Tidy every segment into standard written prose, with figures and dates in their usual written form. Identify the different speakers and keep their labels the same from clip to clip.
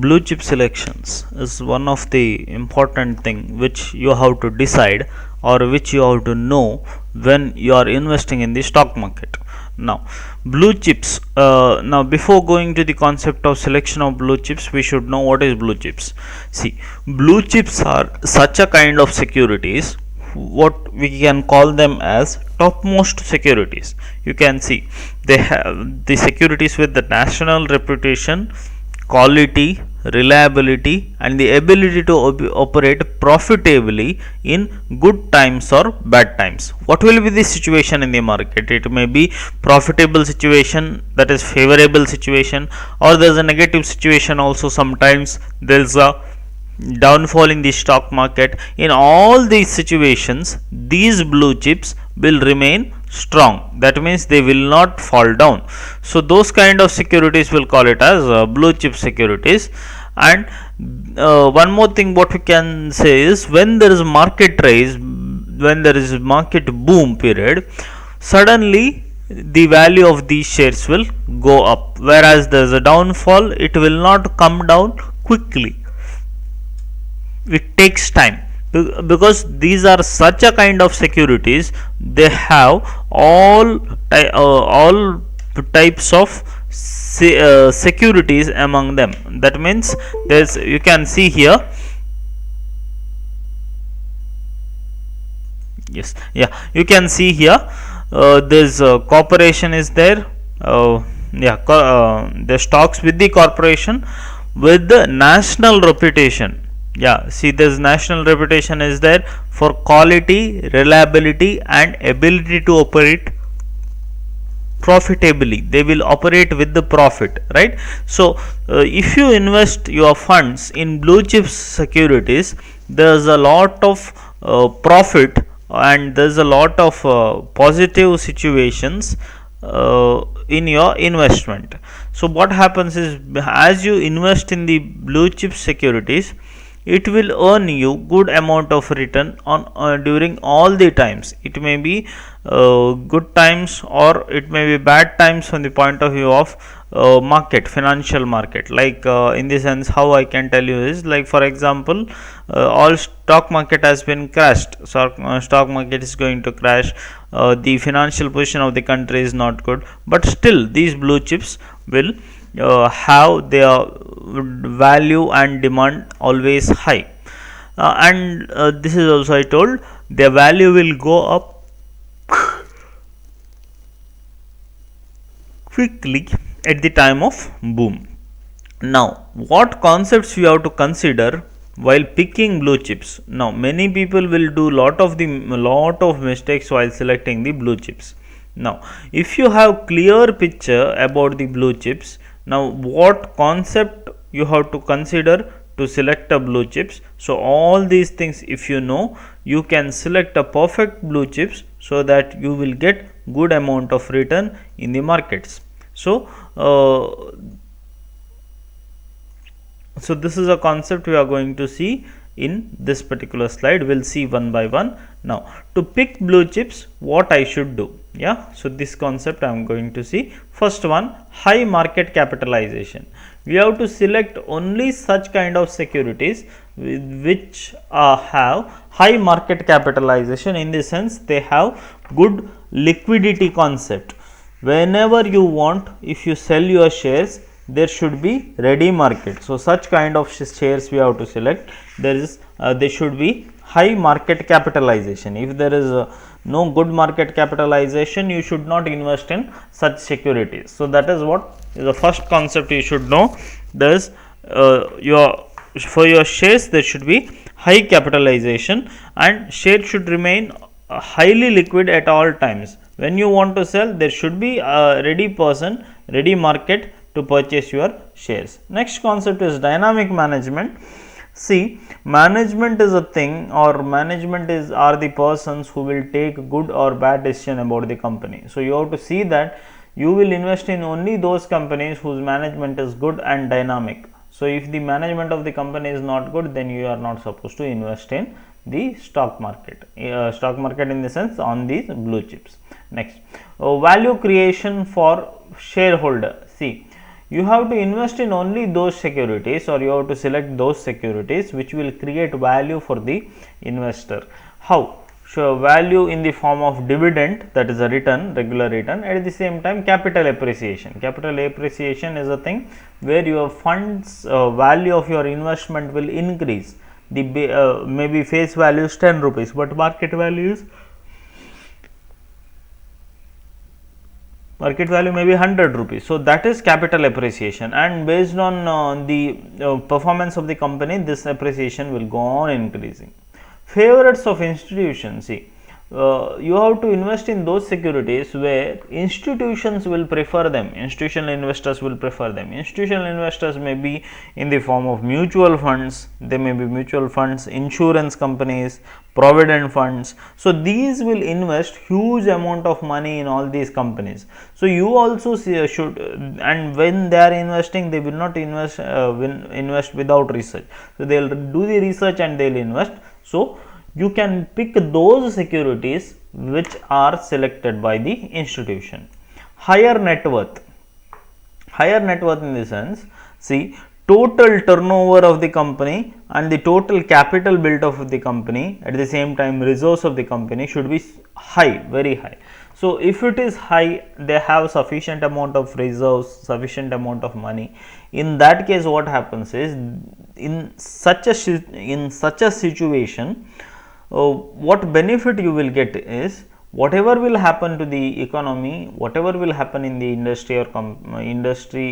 Speaker 1: Blue chip selections is one of the important thing which you have to decide or which you have to know when you are investing in the stock market. Now blue chips, now before going to the concept of selection of blue chips, we should know what is blue chips. See, blue chips are such a kind of securities, what we can call them as topmost securities. You can see they have the securities with the national reputation, quality, reliability, and the ability to operate profitably in good times or bad times. What will be the situation in the market? It may be profitable situation, that is favorable situation, or there is a negative situation also. Sometimes there is a downfall in the stock market. In all these situations, these blue chips will remain strong. That means they will not fall down. So those kind of securities will call it as blue chip securities. And one more thing what we can say is, when there is market rise, when there is market boom period, suddenly the value of these shares will go up, whereas there is a downfall, it will not come down quickly. It takes time, because these are such a kind of securities. They have all types of securities among them. That means there's, you can see here, yes, yeah, you can see here, this corporation is there. The stocks with the corporation with the national reputation. Yeah, see, this national reputation is there for quality, reliability, and ability to operate profitably. They will operate with the profit, right? So if you invest your funds in blue chip securities, there's a lot of profit, and there's a lot of positive situations in your investment. So what happens is, as you invest in the blue chip securities, it will earn you good amount of return on during all the times. It may be good times, or it may be bad times from the point of view of market, financial market. Like in the sense, how I can tell you is, like for example, all stock market has been crashed. So stock market is going to crash. The financial position of the country is not good, but still these blue chips will have their value and demand always high. And this is also I told, their value will go up quickly at the time of boom. Now what concepts we have to consider while picking blue chips? Now many people will do lot of mistakes while selecting the blue chips. Now if you have clear picture about the blue chips, now what concept you have to consider to select a blue chips? So all these things if you know, you can select a perfect blue chips, so that you will get good amount of return in the markets. So so this is a concept we are going to see in this particular slide. We'll see one by one. Now to pick blue chips, what I should do? Yeah, so this concept I am going to see. First one, high market capitalization. We have to select only such kind of securities which have high market capitalization. In the sense, they have good liquidity concept. Whenever you want, if you sell your shares, there should be ready market. So such kind of shares we have to select. There should be high market capitalization. If there is no good market capitalization, you should not invest in such securities. So that is what is the first concept you should know. There is for your shares there should be high capitalization, and share should remain highly liquid at all times. When you want to sell, there should be a ready market to purchase your shares. Next concept is dynamic management. See, management is a thing, or management are the persons who will take good or bad decision about the company. So you have to see that you will invest in only those companies whose management is good and dynamic. So if the management of the company is not good, then you are not supposed to invest in the stock market. Stock market in the sense on these blue chips. Next, value creation for shareholder. See, you have to invest in only those securities, or you have to select those securities which will create value for the investor. How? So, value in the form of dividend, that is a return, regular return, at the same time capital appreciation. Capital appreciation is a thing where your funds value of your investment will increase. The maybe face value is 10 rupees, but market value may be 100 rupees. So, that is capital appreciation, and based on the performance of the company, this appreciation will go on increasing. Favorites of institutions, see, you have to invest in those securities where institutions will prefer them, institutional investors will prefer them. Institutional investors may be in the form of mutual funds, they may be mutual funds, insurance companies, provident funds. So, these will invest huge amount of money in all these companies. So, you also should, and when they are investing, they will not invest without research. So, they will do the research and they will invest. So, you can pick those securities which are selected by the institution. Higher net worth. Higher net worth in the sense, see, total turnover of the company and the total capital built up of the company, at the same time resource of the company should be high, very high. So, if it is high, they have sufficient amount of reserves, sufficient amount of money. In that case, what happens is, in such a situation, what benefit you will get is, whatever will happen to the economy, whatever will happen in the industry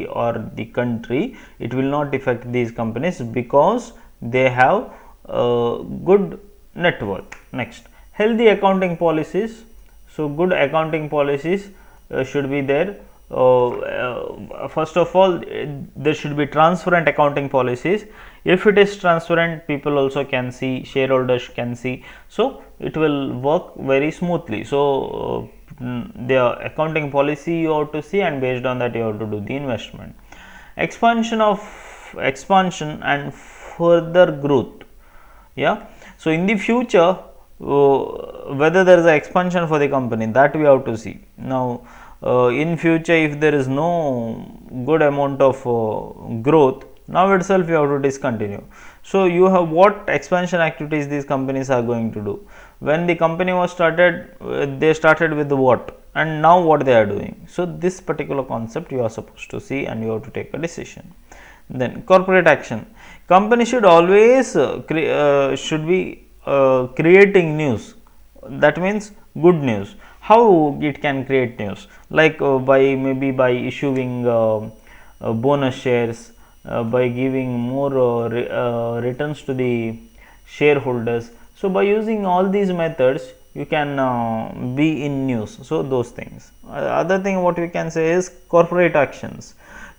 Speaker 1: or the country, it will not affect these companies because they have good net worth. Next, healthy accounting policies. So, good accounting policies should be there. First of all, there should be transparent accounting policies. If it is transparent, people also can see, shareholders can see, so it will work very smoothly. So, the accounting policy you have to see, and based on that you have to do the investment. Expansion and further growth. Yeah. So, in the future, whether there is an expansion for the company, that we have to see. Now, in future, if there is no good amount of growth, now itself you have to discontinue. So, you have what expansion activities these companies are going to do. When the company was started, they started with what, and now what they are doing. So, this particular concept you are supposed to see, and you have to take a decision. Then corporate action. Company should always should be creating news. That means good news. How it can create news? Like by issuing bonus shares, by giving more returns to the shareholders. So, by using all these methods, you can be in news. So, those things. Other thing what we can say is corporate actions.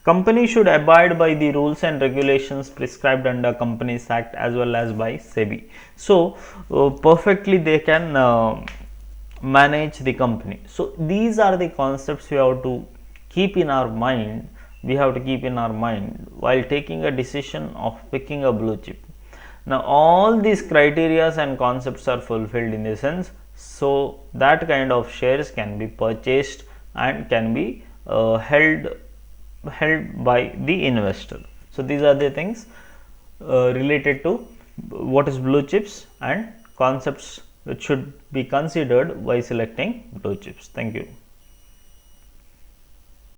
Speaker 1: Company should abide by the rules and regulations prescribed under Companies Act as well as by SEBI. So, perfectly they can manage the company. So, these are the concepts we have to keep in our mind. We have to keep in our mind while taking a decision of picking a blue chip. Now, all these criteria and concepts are fulfilled in the sense, so that kind of shares can be purchased and can be held by the investor. So, these are the things related to what is blue chips and concepts which should be considered while selecting blue chips. Thank you.